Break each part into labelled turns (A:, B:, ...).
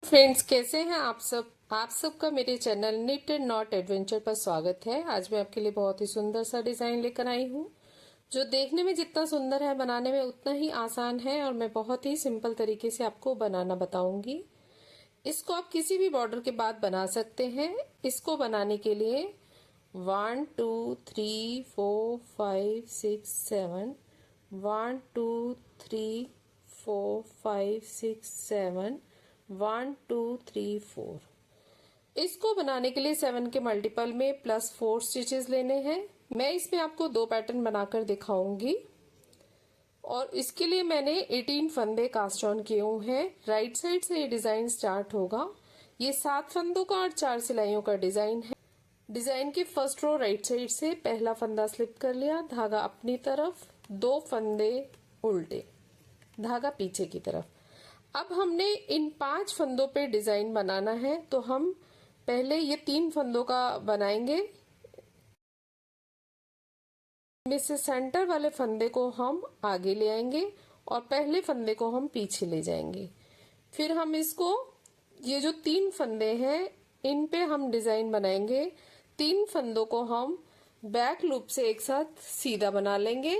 A: Friends, कैसे हैं आप सब। आप सबका मेरे channel knit and not adventure पर स्वागत है। आज मैं आपके लिए बहुत ही सुंदर सा डिजाइन लेकर आई हूँ, जो देखने में जितना सुंदर है बनाने में उतना ही आसान है, और मैं बहुत ही सिंपल तरीके से आपको बनाना बताऊंगी। इसको आप किसी भी बॉर्डर के बाद बना सकते हैं। इसको बनाने के लिए 1 2 3 4 5 6 7 1 2 3 4 5 6 7 1 2 3 4। इसको बनाने के लिए 7 के मल्टीपल में +4 स्टिचेस लेने हैं। मैं इसमें आपको 2 पैटर्न बनाकर दिखाऊंगी, और इसके लिए मैंने 18 फंदे कास्ट ऑन किए हुए हैं। राइट साइड से ये डिजाइन स्टार्ट होगा। ये 7 फंदों का और 4 सिलाइयों का डिजाइन है। डिजाइन के फर्स्ट रो राइट साइड से पहला फंदा स्लिप कर लिया, धागा अपनी तरफ, 2 फंदे उल्टे, धागा पीछे की तरफ। अब हमने इन 5 फंदों पे डिजाइन बनाना है, तो हम पहले ये 3 फंदों का बनाएंगे। इनमें से सेंटर वाले फंदे को हम आगे ले आएंगे और पहले फंदे को हम पीछे ले जाएंगे। फिर हम इसको, ये जो 3 फंदे हैं, इन पे हम डिजाइन बनाएंगे। 3 फंदों को हम बैक लूप से एक साथ सीधा बना लेंगे।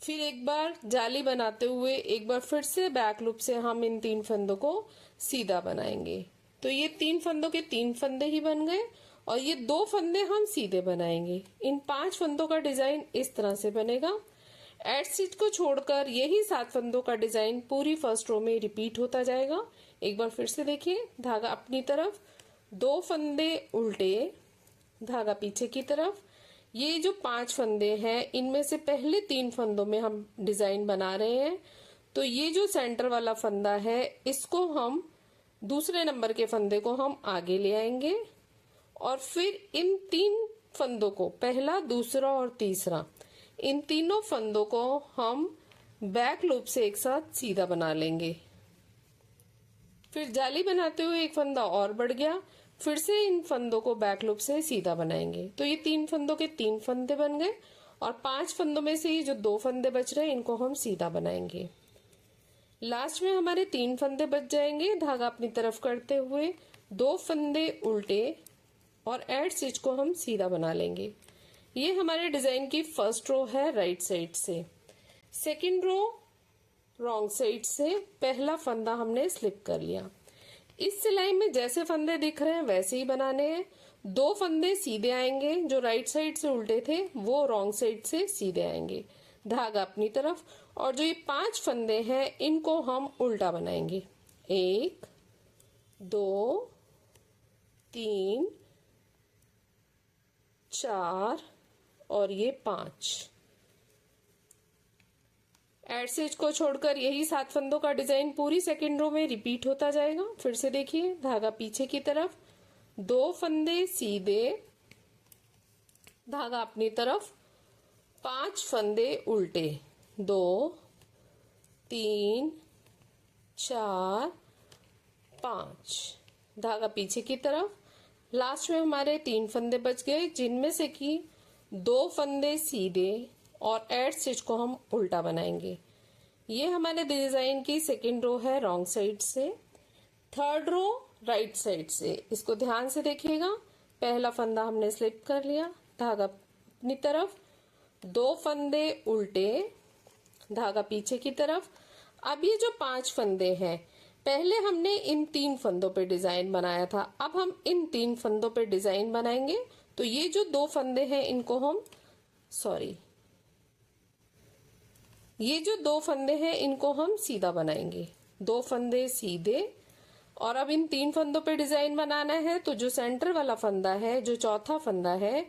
A: फिर एक बार जाली बनाते हुए एक बार फिर से बैक लूप से हम इन 3 फंदों को सीधा बनाएंगे। तो ये 3 फंदों के 3 फंदे ही बन गए, और ये 2 फंदे हम सीधे बनाएंगे। इन 5 फंदों का डिजाइन इस तरह से बनेगा। एड स्टिच को छोड़कर यही 7 फंदों का डिजाइन पूरी फर्स्ट रो में रिपीट होता जाएगा। एक बार फिर से देखिए, धागा अपनी तरफ, 2 फंदे उल्टे, धागा पीछे की तरफ। ये जो 5 फंदे हैं, इनमें से पहले 3 फंदों में हम डिजाइन बना रहे हैं। तो ये जो सेंटर वाला फंदा है, इसको हम दूसरे नंबर के फंदे को हम आगे ले आएंगे, और फिर इन 3 फंदों को, पहला, दूसरा और तीसरा, इन तीनों फंदों को हम बैक लूप से एक साथ सीधा बना लेंगे। फिर जाली बनाते हुए एक फंदा और बढ़ गया, फिर से इन फंदों को बैक लूप से सीधा बनाएंगे। तो ये 3 फंदों के 3 फंदे बन गए, और 5 फंदों में से ये जो 2 फंदे बच रहे हैं, इनको हम सीधा बनाएंगे। लास्ट में हमारे 3 फंदे बच जाएंगे। धागा अपनी तरफ करते हुए 2 फंदे उल्टे, और एड स्टिच को हम सीधा बना लेंगे। ये हमारे डिजाइन की फर्स्ट रो है राइट साइड से। सेकेंड रो रॉन्ग साइड से पहला फंदा हमने स्लिप कर लिया। इस सिलाई में जैसे फंदे दिख रहे हैं वैसे ही बनाने हैं। 2 फंदे सीधे आएंगे, जो राइट साइड से उल्टे थे वो रॉन्ग साइड से सीधे आएंगे, धागा अपनी तरफ। और जो ये 5 फंदे हैं, इनको हम उल्टा बनाएंगे। 1 2 3 4 और ये 5। एड स्टिच को छोड़कर यही 7 फंदों का डिजाइन पूरी सेकेंड रो में रिपीट होता जाएगा। फिर से देखिए, धागा पीछे की तरफ, 2 फंदे सीधे, धागा अपनी तरफ, 5 फंदे उल्टे, 2 3 4 5, धागा पीछे की तरफ। लास्ट में हमारे 3 फंदे बच गए, जिनमें से कि 2 फंदे सीधे, और एड स्टिच को हम उल्टा बनाएंगे। ये हमारे डिजाइन की सेकेंड रो है रॉन्ग साइड से। थर्ड रो राइट साइड से। इसको ध्यान से देखिएगा। पहला फंदा हमने स्लिप कर लिया, धागा अपनी तरफ, 2 फंदे उल्टे, धागा पीछे की तरफ। अब ये जो 5 फंदे हैं, पहले हमने इन 3 फंदों पे डिजाइन बनाया था, अब हम इन 3 फंदों पे डिजाइन बनाएंगे। तो ये जो 2 फंदे हैं, इनको हम ये जो 2 फंदे हैं, इनको हम सीधा बनाएंगे। 2 फंदे सीधे, और अब इन 3 फंदों पे डिजाइन बनाना है। तो जो सेंटर वाला फंदा है, जो चौथा फंदा है,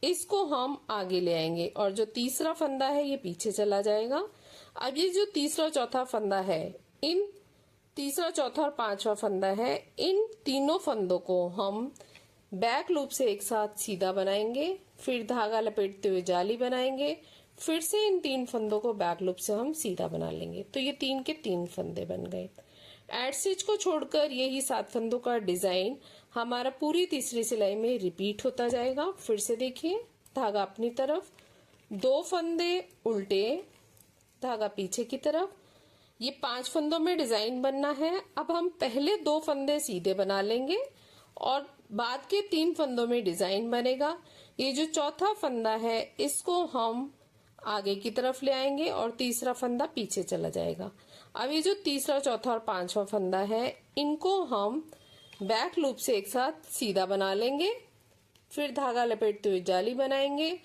A: इसको हम आगे ले आएंगे, और जो तीसरा फंदा है ये पीछे चला जाएगा। अब ये जो तीसरा चौथा फंदा है, इन तीसरा चौथा और 5वां फंदा है, इन तीनों फंदों को हम बैक लूप से एक साथ सीधा बनाएंगे। फिर धागा लपेटते हुए जाली बनाएंगे, फिर से इन 3 फंदों को बैक लूप से हम सीधा बना लेंगे। तो ये 3 के 3 फंदे बन गए। एड स्टिच को छोड़कर यही 7 फंदों का डिजाइन हमारा पूरी तीसरी सिलाई में रिपीट होता जाएगा। फिर से देखिए, धागा अपनी तरफ, 2 फंदे उल्टे, धागा पीछे की तरफ। ये 5 फंदों में डिजाइन बनना है। अब हम पहले 2 फंदे सीधे बना लेंगे और बाद के 3 फंदों में डिजाइन बनेगा। ये जो चौथा फंदा है इसको हम आगे की तरफ ले आएंगे और तीसरा फंदा पीछे चला जाएगा। अब ये जो तीसरा, चौथा और पांचवा फंदा है इनको हम बैक लूप से एक साथ सीधा बना लेंगे, फिर धागा लपेटते हुए जाली बनाएंगे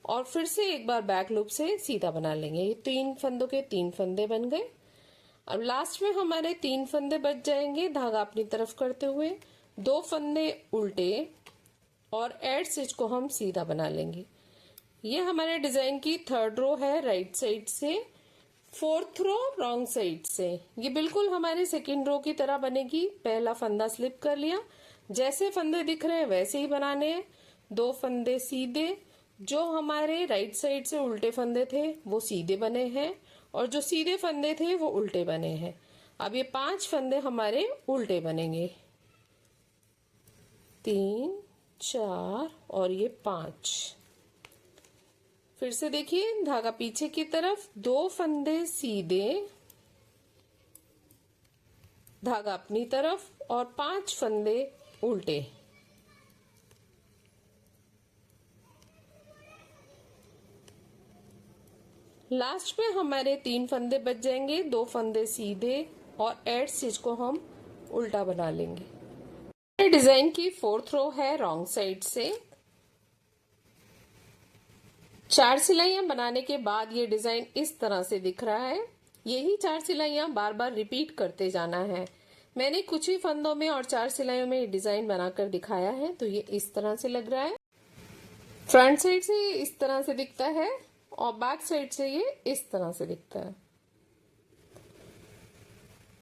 A: और फिर से एक बार बैक लूप से सीधा बना लेंगे। ये 3 फंदों के 3 फंदे बन गए। अब लास्ट में हमारे 3 फंदे बच जाएंगे। धागा अपनी तरफ करते हुए 2 फंदे उल्टे और एड स्टिच को हम सीधा बना लेंगे। ये हमारे डिजाइन की 3rd रो है राइट साइड से, 4th रो रॉन्ग साइड से। ये बिल्कुल हमारे 2nd रो की तरह बनेगी। पहला फंदा स्लिप कर लिया, जैसे फंदे दिख रहे हैं वैसे ही बनाने हैं। 2 फंदे सीधे, जो हमारे राइट साइड से उल्टे फंदे थे वो सीधे बने हैं और जो सीधे फंदे थे वो उल्टे बने हैं। अब ये 5 फंदे हमारे उल्टे बनेंगे, 3, 4 और ये 5। फिर से देखिए, धागा पीछे की तरफ, 2 फंदे सीधे, धागा अपनी तरफ और 5 फंदे उल्टे। लास्ट में हमारे 3 फंदे बच जाएंगे, 2 फंदे सीधे और एड स्टिच को हम उल्टा बना लेंगे। डिजाइन की 4th रो है रॉन्ग साइड से। 4 सिलाइयां बनाने के बाद ये डिजाइन इस तरह से दिख रहा है। यही 4 सिलाइयां बार बार रिपीट करते जाना है। मैंने कुछ ही फंदों में और 4 सिलाइयों में डिजाइन बनाकर दिखाया है। तो ये इस तरह से लग रहा है। फ्रंट साइड से ये इस तरह से दिखता है और बैक साइड से ये इस तरह से दिखता है।